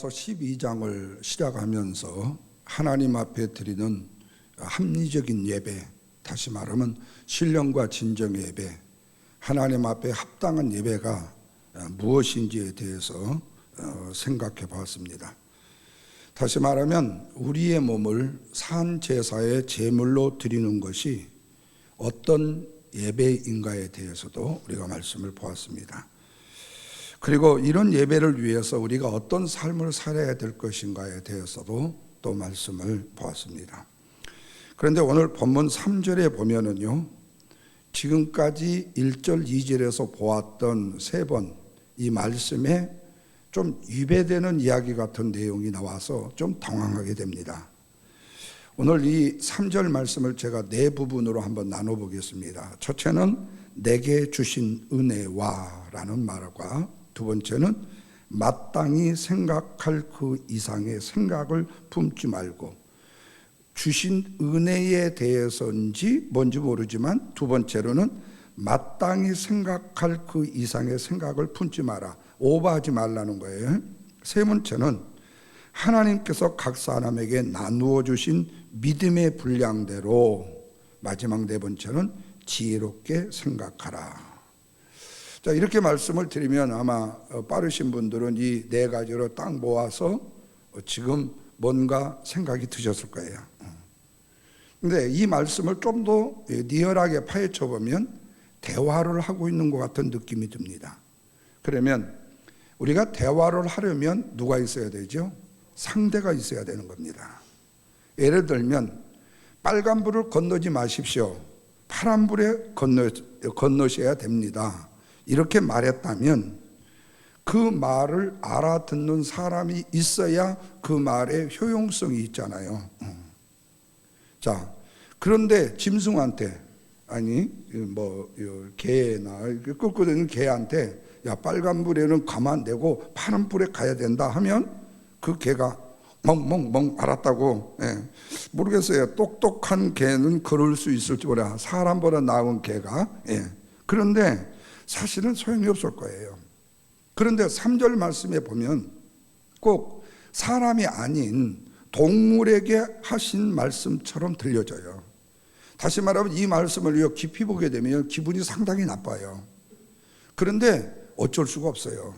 로마서 12장을 시작하면서 하나님 앞에 드리는 합리적인 예배, 다시 말하면 신령과 진정의 예배, 하나님 앞에 합당한 예배가 무엇인지에 대해서 생각해 보았습니다. 다시 말하면 우리의 몸을 산 제사의 제물로 드리는 것이 어떤 예배인가에 대해서도 우리가 말씀을 보았습니다. 그리고 이런 예배를 위해서 우리가 어떤 삶을 살아야 될 것인가에 대해서도 또 말씀을 보았습니다. 그런데 오늘 본문 3절에 보면은요, 지금까지 1절, 2절에서 보았던 세 번 이 말씀에 좀 위배되는 이야기 같은 내용이 나와서 좀 당황하게 됩니다. 오늘 이 3절 말씀을 제가 네 부분으로 한번 나눠보겠습니다. 첫째는 내게 주신 은혜와 라는 말과, 두 번째는 마땅히 생각할 그 이상의 생각을 품지 말고, 주신 은혜에 대해서인지 뭔지 모르지만 두 번째로는 마땅히 생각할 그 이상의 생각을 품지 마라, 오버하지 말라는 거예요. 세 번째는 하나님께서 각 사람에게 나누어 주신 믿음의 분량대로, 마지막 네 번째는 지혜롭게 생각하라. 자, 이렇게 말씀을 드리면 아마 빠르신 분들은 이 네 가지로 딱 모아서 지금 뭔가 생각이 드셨을 거예요. 근데 이 말씀을 좀 더 리얼하게 파헤쳐 보면 대화를 하고 있는 것 같은 느낌이 듭니다. 그러면 우리가 대화를 하려면 누가 있어야 되죠? 상대가 있어야 되는 겁니다. 예를 들면 빨간 불을 건너지 마십시오, 파란 불에 건너셔야 됩니다, 이렇게 말했다면 그 말을 알아듣는 사람이 있어야 그 말에 효용성이 있잖아요. 자, 그런데 짐승한테, 아니 개나 끄끄대는 개한테 야, 빨간 불에는 가만 안 되고 파란 불에 가야 된다 하면 그 개가 멍멍멍 알았다고. 모르겠어요. 똑똑한 개는 그럴 수 있을지 몰라, 사람보다 나은 개가. 그런데 사실은 소용이 없을 거예요. 그런데 3절 말씀에 보면 꼭 사람이 아닌 동물에게 하신 말씀처럼 들려져요. 다시 말하면 이 말씀을 깊이 보게 되면 기분이 상당히 나빠요. 그런데 어쩔 수가 없어요.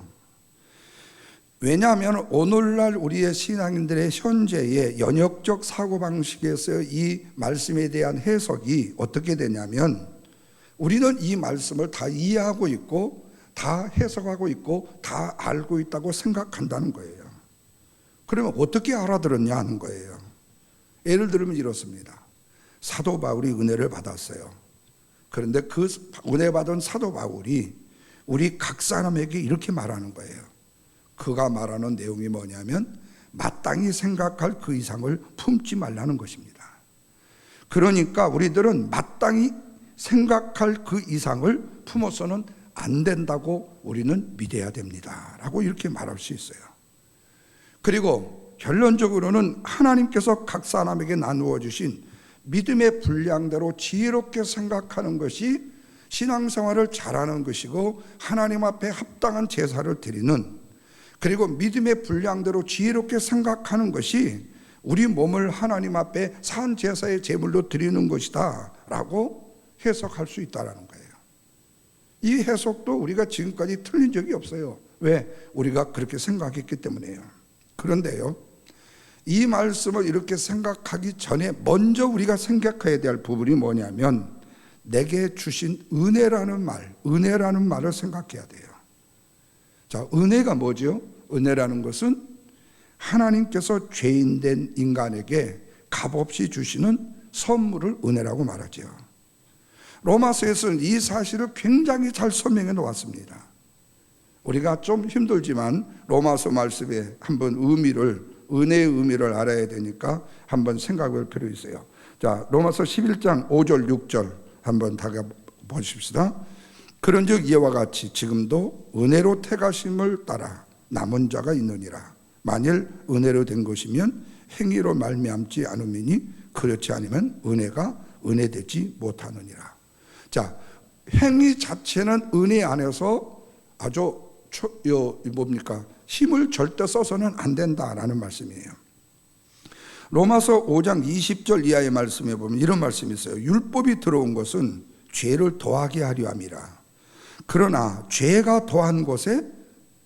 왜냐하면 오늘날 우리의 신앙인들의 현재의 연역적 사고방식에서 이 말씀에 대한 해석이 어떻게 되냐면, 우리는 이 말씀을 다 이해하고 있고 다 해석하고 있고 다 알고 있다고 생각한다는 거예요. 그러면 어떻게 알아들었냐 하는 거예요. 예를 들면 이렇습니다. 사도 바울이 은혜를 받았어요. 그런데 그 은혜 받은 사도 바울이 우리 각 사람에게 이렇게 말하는 거예요. 그가 말하는 내용이 뭐냐면 마땅히 생각할 그 이상을 품지 말라는 것입니다. 그러니까 우리들은 마땅히 생각할 그 이상을 품어서는 안 된다고 우리는 믿어야 됩니다 라고 이렇게 말할 수 있어요. 그리고 결론적으로는 하나님께서 각 사람에게 나누어 주신 믿음의 분량대로 지혜롭게 생각하는 것이 신앙생활을 잘하는 것이고, 하나님 앞에 합당한 제사를 드리는, 그리고 믿음의 분량대로 지혜롭게 생각하는 것이 우리 몸을 하나님 앞에 산 제사의 제물로 드리는 것이다 라고 해석할 수 있다는 거예요. 이 해석도 우리가 지금까지 틀린 적이 없어요. 왜? 우리가 그렇게 생각했기 때문이에요. 그런데요, 이 말씀을 이렇게 생각하기 전에 먼저 우리가 생각해야 될 부분이 뭐냐면 내게 주신 은혜라는 말을 생각해야 돼요. 자, 은혜가 뭐죠? 은혜라는 것은 하나님께서 죄인된 인간에게 값없이 주시는 선물을 은혜라고 말하죠. 로마서에서는 이 사실을 굉장히 잘 설명해 놓았습니다. 우리가 좀 힘들지만 로마서 말씀에 한번 은혜의 의미를 알아야 되니까 한번 생각할 필요 있어요. 자, 로마서 11장 5절 6절 한번 다가 보십시다. 그런즉 이와 같이 지금도 은혜로 택하심을 따라 남은 자가 있느니라. 만일 은혜로 된 것이면 행위로 말미암지 않음이니 그렇지 않으면 은혜가 은혜되지 못하느니라. 자, 행위 자체는 은혜 안에서 아주 힘을 절대 써서는 안 된다라는 말씀이에요. 로마서 5장 20절 이하의 말씀에 보면 이런 말씀이 있어요. 율법이 들어온 것은 죄를 더하게 하려 함이라. 그러나 죄가 더한 곳에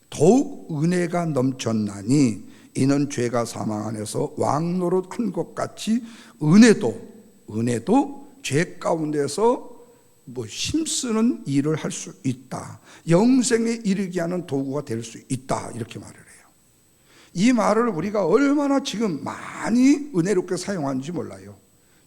더욱 은혜가 넘쳤나니 이는 죄가 사망 안에서 왕노릇한 것 같이 은혜도 죄 가운데서 힘쓰는 일을 할 수 있다. 영생에 이르게 하는 도구가 될 수 있다. 이렇게 말을 해요. 이 말을 우리가 얼마나 지금 많이 은혜롭게 사용하는지 몰라요.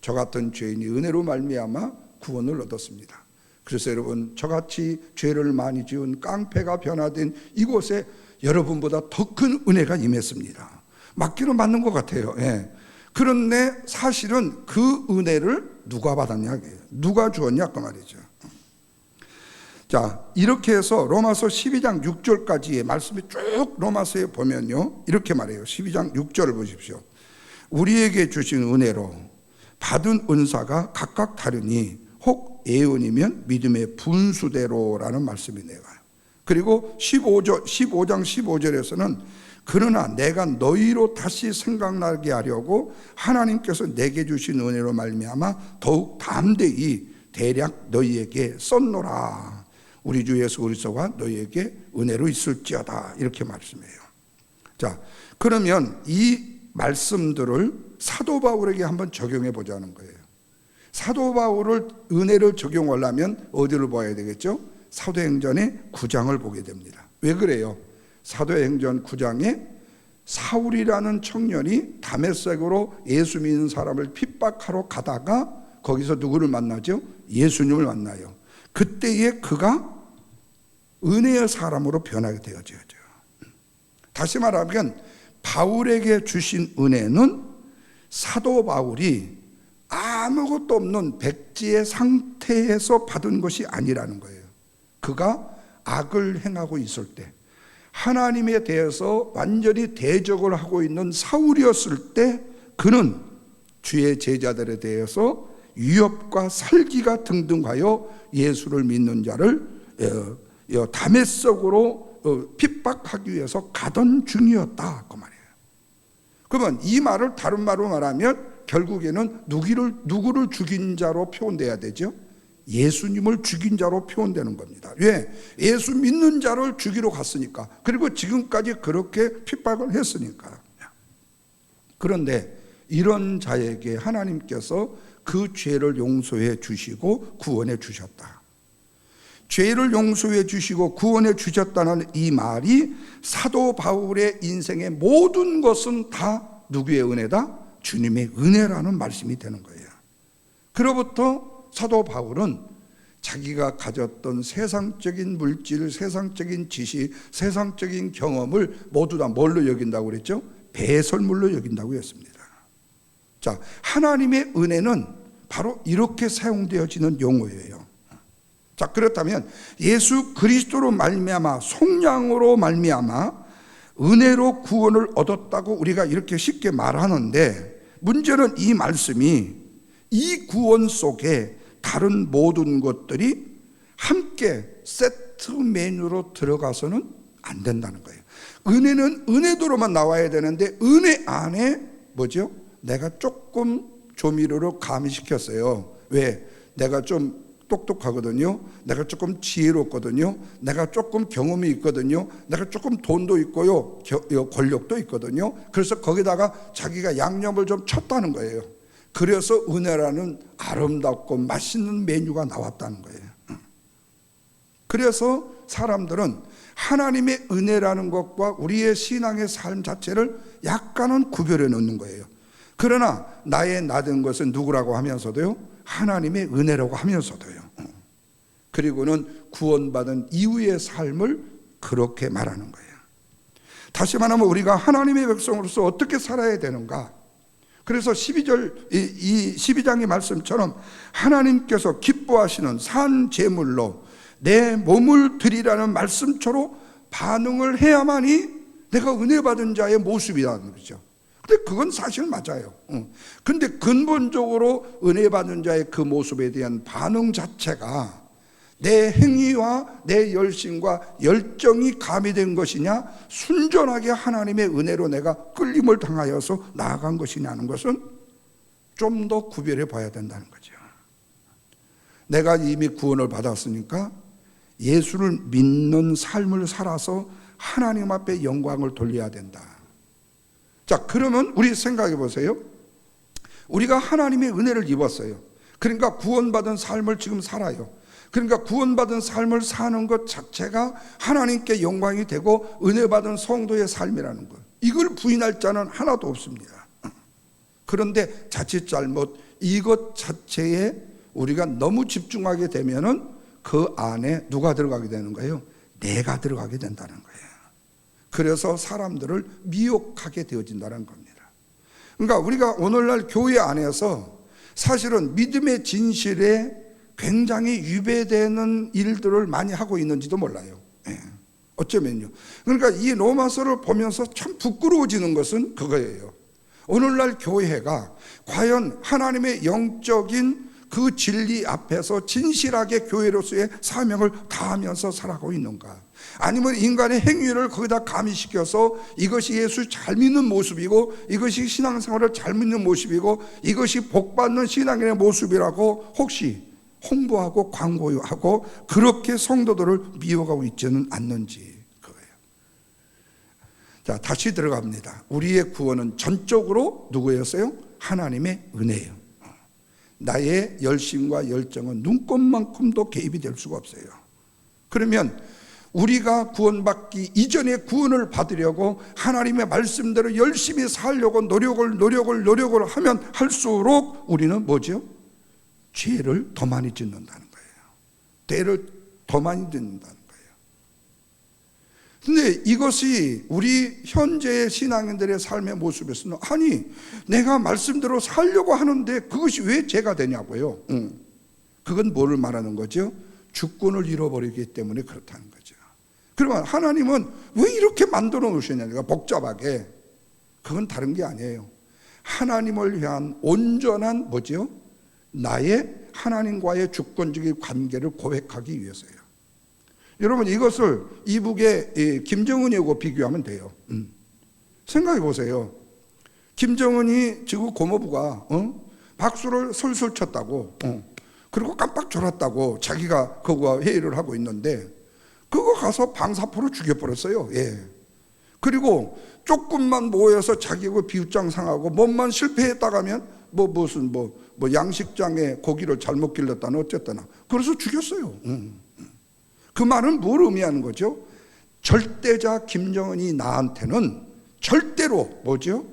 저 같은 죄인이 은혜로 말미암아 구원을 얻었습니다. 그래서 여러분, 저같이 죄를 많이 지은 깡패가 변화된 이곳에 여러분보다 더 큰 은혜가 임했습니다. 맞기는 맞는 것 같아요. 예. 그런데 사실은 그 은혜를 누가 받았냐, 누가 주었냐 그 말이죠. 자, 이렇게 해서 로마서 12장 6절까지의 말씀이 쭉 로마서에 보면요, 이렇게 말해요. 12장 6절을 보십시오. 우리에게 주신 은혜로 받은 은사가 각각 다르니 혹 예언이면 믿음의 분수대로라는 말씀이네요. 그리고 15장 15절에서는 그러나 내가 너희로 다시 생각나게 하려고 하나님께서 내게 주신 은혜로 말미암아 더욱 담대히 대략 너희에게 썼노라. 우리 주 예수 그리스도가 너희에게 은혜로 있을지어다. 이렇게 말씀해요. 자, 그러면 이 말씀들을 사도 바울에게 한번 적용해 보자는 거예요. 사도 바울을 은혜를 적용하려면 어디를 봐야 되겠죠? 사도행전의 9장을 보게 됩니다. 왜 그래요? 사도행전 9장에 사울이라는 청년이 다메섹으로 예수 믿는 사람을 핍박하러 가다가 거기서 누구를 만나죠? 예수님을 만나요. 그때에 그가 은혜의 사람으로 변하게 되어져요. 다시 말하면 바울에게 주신 은혜는 사도 바울이 아무것도 없는 백지의 상태에서 받은 것이 아니라는 거예요. 그가 악을 행하고 있을 때, 하나님에 대해서 완전히 대적을 하고 있는 사울이었을 때 그는 주의 제자들에 대해서 위협과 살기가 등등하여 예수를 믿는 자를 다메섹으로 핍박하기 위해서 가던 중이었다 그 말이에요. 그러면 이 말을 다른 말로 말하면 결국에는 누구를 죽인 자로 표현돼야 되죠? 예수님을 죽인 자로 표현되는 겁니다. 왜? 예수 믿는 자를 죽이러 갔으니까. 그리고 지금까지 그렇게 핍박을 했으니까. 그런데 이런 자에게 하나님께서 그 죄를 용서해 주시고 구원해 주셨다. 죄를 용서해 주시고 구원해 주셨다는 이 말이 사도 바울의 인생의 모든 것은 다 누구의 은혜다? 주님의 은혜라는 말씀이 되는 거예요. 그로부터 사도 바울은 자기가 가졌던 세상적인 물질, 세상적인 지식, 세상적인 경험을 모두 다 뭘로 여긴다고 그랬죠? 배설물로 여긴다고 했습니다. 자, 하나님의 은혜는 바로 이렇게 사용되어지는 용어예요. 자, 그렇다면 예수 그리스도로 말미암아, 속량으로 말미암아 은혜로 구원을 얻었다고 우리가 이렇게 쉽게 말하는데, 문제는 이 말씀이 이 구원 속에 다른 모든 것들이 함께 세트 메뉴로 들어가서는 안 된다는 거예요. 은혜는 은혜도로만 나와야 되는데 은혜 안에 뭐죠? 내가 조금 조미료로 가미시켰어요. 왜? 내가 좀 똑똑하거든요. 내가 조금 지혜롭거든요. 내가 조금 경험이 있거든요. 내가 조금 돈도 있고요. 권력도 있거든요. 그래서 거기다가 자기가 양념을 좀 쳤다는 거예요. 그래서 은혜라는 아름답고 맛있는 메뉴가 나왔다는 거예요. 그래서 사람들은 하나님의 은혜라는 것과 우리의 신앙의 삶 자체를 약간은 구별해 놓는 거예요. 그러나 나의 나된 것은 누구라고 하면서도요, 하나님의 은혜라고 하면서도요, 그리고는 구원받은 이후의 삶을 그렇게 말하는 거예요. 다시 말하면 우리가 하나님의 백성으로서 어떻게 살아야 되는가? 그래서 12장의 말씀처럼 하나님께서 기뻐하시는 산 제물로 내 몸을 드리라는 말씀처럼 반응을 해야만이 내가 은혜 받은 자의 모습이라는 거죠. 근데 그건 사실 맞아요. 근데 근본적으로 은혜 받은 자의 그 모습에 대한 반응 자체가 내 행위와 내 열심과 열정이 가미된 것이냐, 순전하게 하나님의 은혜로 내가 끌림을 당하여서 나아간 것이냐는 것은 좀 더 구별해 봐야 된다는 거죠. 내가 이미 구원을 받았으니까 예수를 믿는 삶을 살아서 하나님 앞에 영광을 돌려야 된다. 자, 그러면 우리 생각해 보세요. 우리가 하나님의 은혜를 입었어요. 그러니까 구원받은 삶을 지금 살아요. 그러니까 구원받은 삶을 사는 것 자체가 하나님께 영광이 되고 은혜 받은 성도의 삶이라는 것, 이걸 부인할 자는 하나도 없습니다. 그런데 자칫 잘못 이것 자체에 우리가 너무 집중하게 되면은 그 안에 누가 들어가게 되는 거예요? 내가 들어가게 된다는 거예요. 그래서 사람들을 미혹하게 되어진다는 겁니다. 그러니까 우리가 오늘날 교회 안에서 사실은 믿음의 진실에 굉장히 위배되는 일들을 많이 하고 있는지도 몰라요. 어쩌면요. 그러니까 이 로마서를 보면서 참 부끄러워지는 것은 그거예요. 오늘날 교회가 과연 하나님의 영적인 그 진리 앞에서 진실하게 교회로서의 사명을 다하면서 살아가고 있는가? 아니면 인간의 행위를 거기다 가미시켜서 이것이 예수 잘 믿는 모습이고 이것이 신앙생활을 잘 믿는 모습이고 이것이 복받는 신앙인의 모습이라고 혹시 홍보하고 광고하고 그렇게 성도들을 미워하고 있지는 않는지, 그거예요. 자, 다시 들어갑니다. 우리의 구원은 전적으로 누구였어요? 하나님의 은혜예요. 나의 열심과 열정은 눈꼽만큼도 개입이 될 수가 없어요. 그러면 우리가 구원받기 이전에 구원을 받으려고 하나님의 말씀대로 열심히 살려고 노력을 하면 할수록 우리는 뭐죠? 죄를 더 많이 짓는다는 거예요. 죄를 더 많이 짓는다는 거예요. 근데 이것이 우리 현재의 신앙인들의 삶의 모습에서는, 아니 내가 말씀대로 살려고 하는데 그것이 왜 죄가 되냐고요. 그건 뭐를 말하는 거죠? 주권을 잃어버리기 때문에 그렇다는 거죠. 그러면 하나님은 왜 이렇게 만들어 놓으셨냐니까, 복잡하게. 그건 다른 게 아니에요. 하나님을 위한 온전한 뭐죠? 나의 하나님과의 주권적인 관계를 고백하기 위해서예요. 여러분, 이것을 이북의 김정은이하고 비교하면 돼요. 생각해 보세요. 김정은이 지금 고모부가 박수를 솔솔 쳤다고, 그리고 깜빡 졸았다고 자기가 그거와 회의를 하고 있는데 그거 가서 방사포로 죽여버렸어요. 그리고 조금만 모여서 자기가 비웃장상하고 몸만 실패했다가 하면 무슨 양식장에 고기를 잘못 길렀다나 어쨌다나 그래서 죽였어요. 그 말은 뭘 의미하는 거죠? 절대자 김정은이 나한테는 절대로 뭐죠?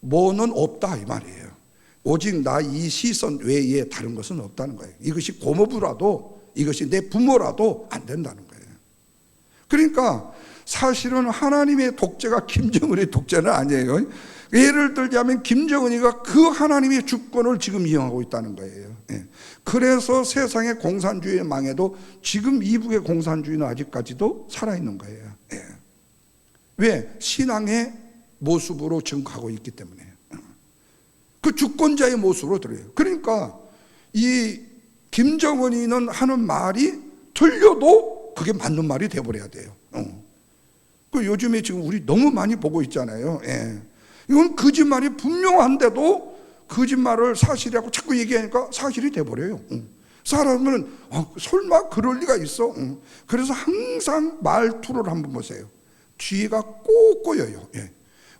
뭐는 없다, 이 말이에요. 오직 나 이 시선 외에 다른 것은 없다는 거예요. 이것이 고모부라도 이것이 내 부모라도 안 된다는 거예요. 그러니까 사실은 하나님의 독재가 김정은의 독재는 아니에요. 예를 들자면 김정은이가 그 하나님의 주권을 지금 이용하고 있다는 거예요. 그래서 세상의 공산주의 망해도 지금 이북의 공산주의는 아직까지도 살아있는 거예요. 왜? 신앙의 모습으로 지금 가고 있기 때문에. 그 주권자의 모습으로 들어요. 그러니까 이 김정은이는 하는 말이 틀려도 그게 맞는 말이 돼버려야 돼요. 그 요즘에 지금 우리 너무 많이 보고 있잖아요. 이건 거짓말이 분명한데도 거짓말을 사실이라고 자꾸 얘기하니까 사실이 돼버려요. 사람은 설마 그럴 리가 있어? 그래서 항상 말투를 한번 보세요. 뒤가 꼭 꼬여요.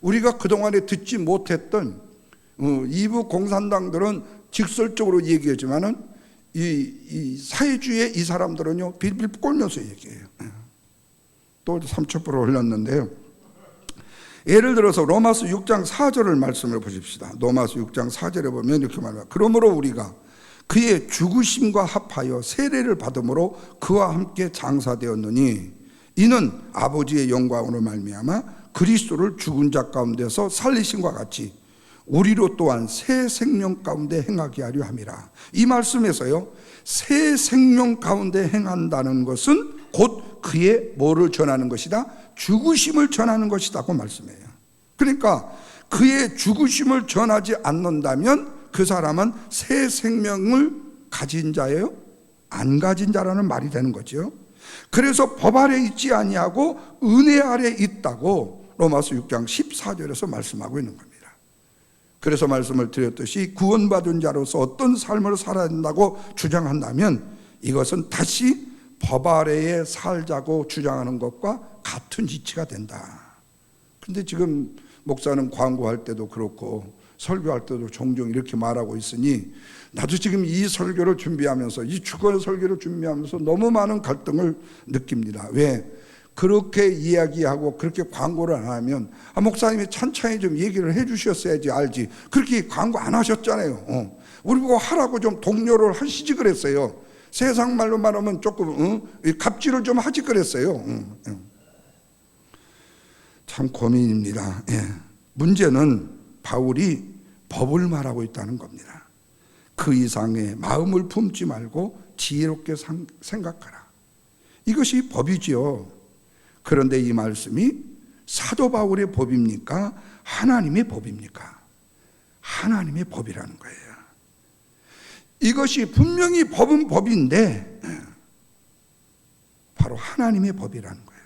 우리가 그동안에 듣지 못했던 이북 공산당들은 직설적으로 얘기하지만은 이 사회주의의 이 사람들은요 빌빌 꼴면서 얘기해요. 또 3초 올렸는데요. 예를 들어서 로마서 6장 4절을 말씀해 보십시다. 로마서 6장 4절에 보면 이렇게 말합니다. 그러므로 우리가 그의 죽으심과 합하여 세례를 받음으로 그와 함께 장사되었느니 이는 아버지의 영광으로 말미암아 그리스도를 죽은 자 가운데서 살리심과 같이 우리로 또한 새 생명 가운데 행하게 하려 함이라. 이 말씀에서요, 새 생명 가운데 행한다는 것은 곧 그의 뭐를 전하는 것이다? 죽으심을 전하는 것이다고 말씀해요. 그러니까 그의 죽으심을 전하지 않는다면 그 사람은 새 생명을 가진 자예요? 안 가진 자라는 말이 되는 거죠. 그래서 법 아래 있지 아니하고 은혜 아래 있다고 로마서 6장 14절에서 말씀하고 있는 겁니다. 그래서 말씀을 드렸듯이 구원받은 자로서 어떤 삶을 살아야 된다고 주장한다면 이것은 다시 법 아래에 살자고 주장하는 것과 같은 이치가 된다. 그런데 지금 목사는 광고할 때도 그렇고 설교할 때도 종종 이렇게 말하고 있으니 나도 지금 이 설교를 준비하면서 이 주거 설교를 준비하면서 너무 많은 갈등을 느낍니다. 왜? 그렇게 이야기하고 그렇게 광고를 안 하면 목사님이 천천히 좀 얘기를 해 주셨어야지 알지. 그렇게 광고 안 하셨잖아요. 우리 보고 하라고 좀 독려를 하시지 그랬어요. 세상 말로 말하면 조금 갑질을 좀 하지 그랬어요. 참 고민입니다. 문제는 바울이 법을 말하고 있다는 겁니다. 그 이상의 마음을 품지 말고 지혜롭게 생각하라. 이것이 법이지요. 그런데 이 말씀이 사도 바울의 법입니까? 하나님의 법입니까? 하나님의 법이라는 거예요. 이것이 분명히 법은 법인데 바로 하나님의 법이라는 거예요.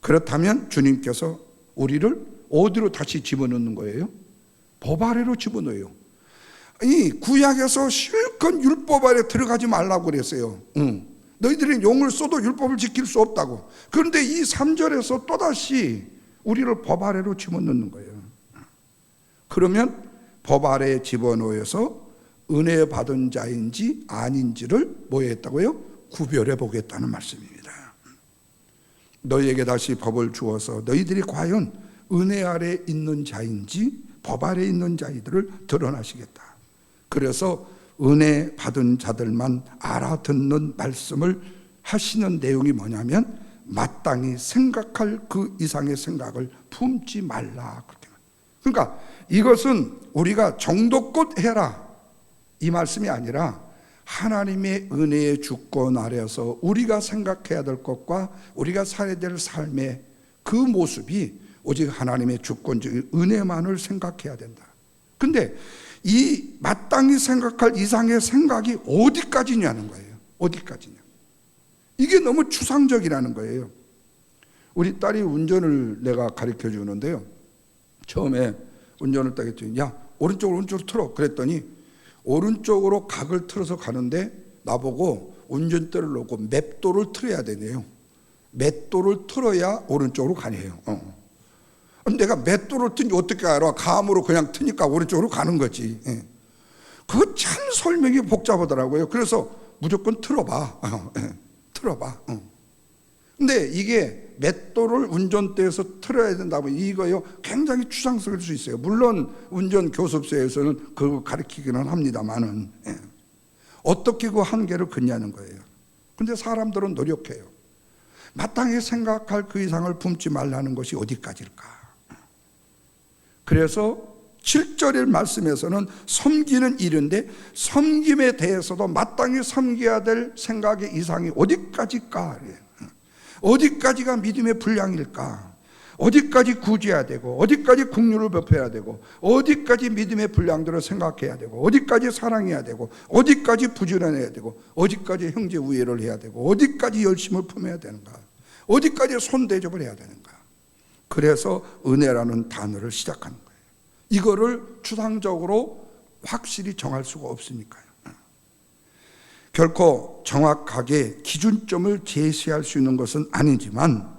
그렇다면 주님께서 우리를 어디로 다시 집어넣는 거예요? 법 아래로 집어넣어요. 이 구약에서 실컷 율법 아래 들어가지 말라고 그랬어요. 너희들이 용을 쏘도 율법을 지킬 수 없다고. 그런데 이 3절에서 또다시 우리를 법 아래로 집어넣는 거예요. 그러면 법 아래에 집어넣어서 은혜 받은 자인지 아닌지를 뭐 했다고요? 구별해 보겠다는 말씀입니다. 너희에게 다시 법을 주어서 너희들이 과연 은혜 아래 있는 자인지 법 아래 있는 자이들을 드러나시겠다. 그래서 은혜 받은 자들만 알아듣는 말씀을 하시는 내용이 뭐냐면 마땅히 생각할 그 이상의 생각을 품지 말라. 그러니까 이것은 우리가 정도껏 해라 이 말씀이 아니라 하나님의 은혜의 주권 아래서 우리가 생각해야 될 것과 우리가 살아야 될 삶의 그 모습이 오직 하나님의 주권적인 은혜만을 생각해야 된다. 근데 이 마땅히 생각할 이상의 생각이 어디까지냐는 거예요. 어디까지냐. 이게 너무 추상적이라는 거예요. 우리 딸이 운전을 내가 가르쳐 주는데요. 처음에 운전을 딱 했더니 야 오른쪽으로 틀어. 그랬더니 오른쪽으로 각을 틀어서 가는데 나보고 운전대를 놓고 맵도를 틀어야 되네요. 맷도를 틀어야 오른쪽으로 가네요. 내가 맷도를 트니 어떻게 알아? 감으로 그냥 트니까 오른쪽으로 가는 거지. 그거 참 설명이 복잡하더라고요. 그래서 무조건 틀어봐. 틀어봐. 근데 이게 맷도를 운전대에서 틀어야 된다고 이거요 굉장히 추상스러울 수 있어요. 물론 운전 교습소에서는 그거 가르치기는 합니다만은 어떻게 그 한계를 긋냐는 거예요. 근데 사람들은 노력해요. 마땅히 생각할 그 이상을 품지 말라는 것이 어디까지일까? 그래서 7절의 말씀에서는 섬기는 일인데 섬김에 대해서도 마땅히 섬겨야 될 생각의 이상이 어디까지일까? 어디까지가 믿음의 분량일까? 어디까지 구제해야 되고 어디까지 긍휼을 베풀어야 되고 어디까지 믿음의 분량들을 생각해야 되고 어디까지 사랑해야 되고 어디까지 부지런해야 되고 어디까지 형제 우애를 해야 되고 어디까지 열심을 품어야 되는가? 어디까지 손대접을 해야 되는가? 그래서 은혜라는 단어를 시작하는 거예요. 이거를 추상적으로 확실히 정할 수가 없으니까요. 결코 정확하게 기준점을 제시할 수 있는 것은 아니지만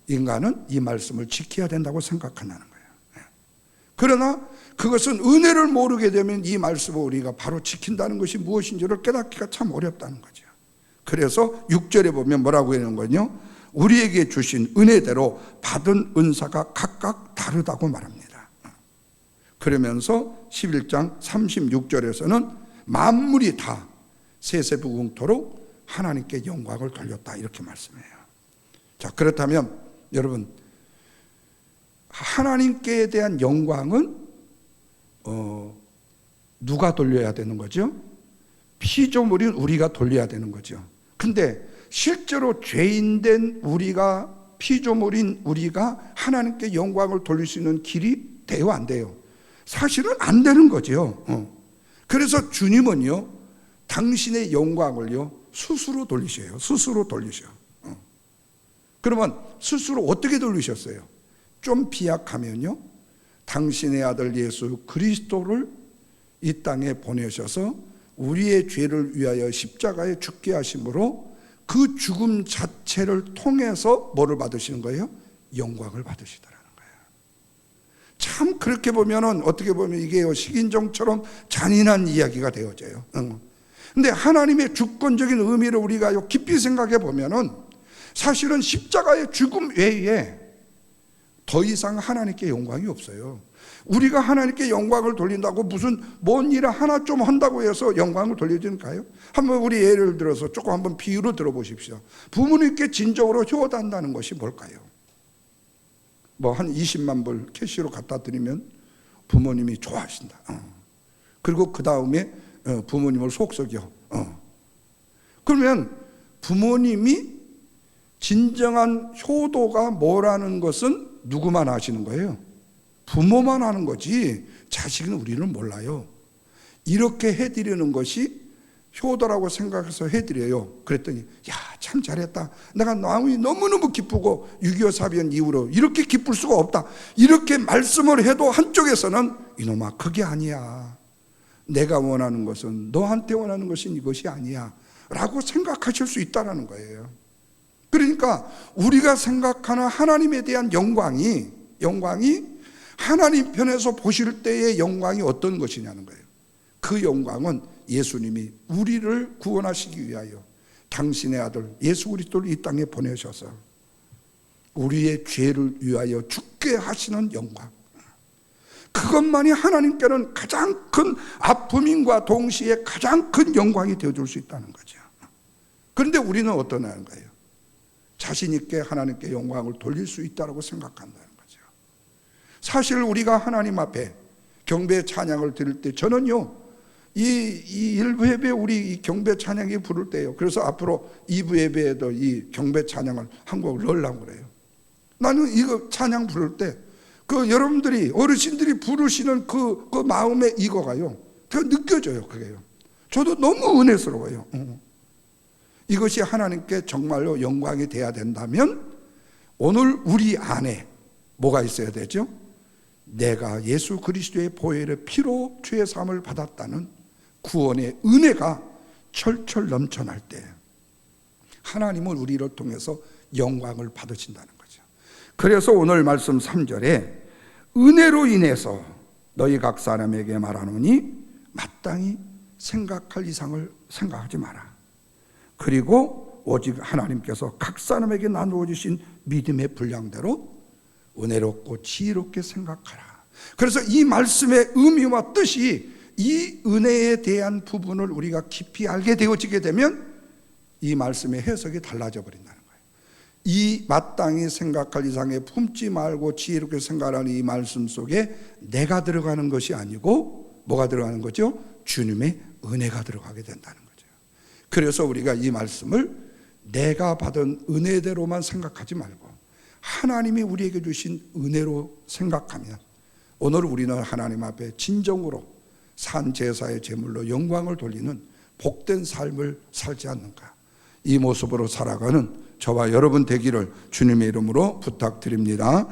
인간은 이 말씀을 지켜야 된다고 생각한다는 거예요. 그러나 그것은 은혜를 모르게 되면 이 말씀을 우리가 바로 지킨다는 것이 무엇인지를 깨닫기가 참 어렵다는 거죠. 그래서 6절에 보면 뭐라고 하는 거냐? 우리에게 주신 은혜대로 받은 은사가 각각 다르다고 말합니다. 그러면서 11장 36절에서는 만물이 다 세세부궁토록 하나님께 영광을 돌렸다 이렇게 말씀해요. 자, 그렇다면 여러분 하나님께 대한 영광은 누가 돌려야 되는 거죠? 피조물인 우리가 돌려야 되는 거죠. 근데 실제로 죄인된 우리가 피조물인 우리가 하나님께 영광을 돌릴 수 있는 길이 돼요, 안 돼요? 사실은 안 되는 거죠. 그래서 주님은요 당신의 영광을요 스스로 돌리셔요. 스스로 돌리셔. 그러면 스스로 어떻게 돌리셨어요? 좀 비약하면요, 당신의 아들 예수 그리스도를 이 땅에 보내셔서 우리의 죄를 위하여 십자가에 죽게 하심으로 그 죽음 자체를 통해서 뭐를 받으시는 거예요? 영광을 받으시더라는 거예요. 참 그렇게 보면은 어떻게 보면 이게 식인종처럼 잔인한 이야기가 되어져요. 근데 하나님의 주권적인 의미를 우리가 깊이 생각해 보면은 사실은 십자가의 죽음 외에 더 이상 하나님께 영광이 없어요. 우리가 하나님께 영광을 돌린다고 무슨 뭔 일을 하나 좀 한다고 해서 영광을 돌려주는가요? 한번 우리 예를 들어서 조금 한번 비유로 들어보십시오. 부모님께 진정으로 효도한다는 것이 뭘까요? 뭐 한 20만 불 캐시로 갖다 드리면 부모님이 좋아하신다. 그리고 그 다음에 부모님을 속썩여. 그러면 부모님이 진정한 효도가 뭐라는 것은 누구만 아시는 거예요? 부모만 아는 거지 자식은 우리는 몰라요. 이렇게 해드리는 것이 효도라고 생각해서 해드려요. 그랬더니 야, 참 잘했다. 내가 마음이 너무너무 기쁘고 6.25 사변 이후로 이렇게 기쁠 수가 없다. 이렇게 말씀을 해도 한쪽에서는 이놈아 그게 아니야. 내가 원하는 것은 너한테 원하는 것은 이것이 아니야 라고 생각하실 수 있다는 거예요. 그러니까 우리가 생각하는 하나님에 대한 영광이 하나님 편에서 보실 때의 영광이 어떤 것이냐는 거예요. 그 영광은 예수님이 우리를 구원하시기 위하여 당신의 아들 예수 그리스도를 이 땅에 보내셔서 우리의 죄를 위하여 죽게 하시는 영광, 그것만이 하나님께는 가장 큰 아픔인과 동시에 가장 큰 영광이 되어줄 수 있다는 거죠. 그런데 우리는 어떠냐는 거예요? 자신 있게 하나님께 영광을 돌릴 수 있다고 생각한다는 거죠. 사실 우리가 하나님 앞에 경배 찬양을 드릴 때 저는요, 이 일부 예배 우리 이 경배 찬양이 부를 때요. 그래서 앞으로 2부 예배에도 이 경배 찬양을 한 곡 넣으려고 그래요. 나는 이거 찬양 부를 때 그 여러분들이 어르신들이 부르시는 그 마음에 이거가요. 더 느껴져요. 그게요. 저도 너무 은혜스러워요. 이것이 하나님께 정말로 영광이 돼야 된다면 오늘 우리 안에 뭐가 있어야 되죠? 내가 예수 그리스도의 보혈의 피로 죄 사함을 받았다는 구원의 은혜가 철철 넘쳐날 때 하나님은 우리를 통해서 영광을 받으신다는 거죠. 그래서 오늘 말씀 3절에 은혜로 인해서 너희 각 사람에게 말하노니 마땅히 생각할 이상을 생각하지 마라. 그리고 오직 하나님께서 각 사람에게 나누어 주신 믿음의 분량대로 은혜롭고 지혜롭게 생각하라. 그래서 이 말씀의 의미와 뜻이 이 은혜에 대한 부분을 우리가 깊이 알게 되어지게 되면 이 말씀의 해석이 달라져 버린다는 거예요. 이 마땅히 생각할 이상의 품지 말고 지혜롭게 생각하는 이 말씀 속에 내가 들어가는 것이 아니고 뭐가 들어가는 거죠? 주님의 은혜가 들어가게 된다는 거죠. 그래서 우리가 이 말씀을 내가 받은 은혜대로만 생각하지 말고 하나님이 우리에게 주신 은혜로 생각하면 오늘 우리는 하나님 앞에 진정으로 산 제사의 제물로 영광을 돌리는 복된 삶을 살지 않는가. 이 모습으로 살아가는 저와 여러분 되기를 주님의 이름으로 부탁드립니다.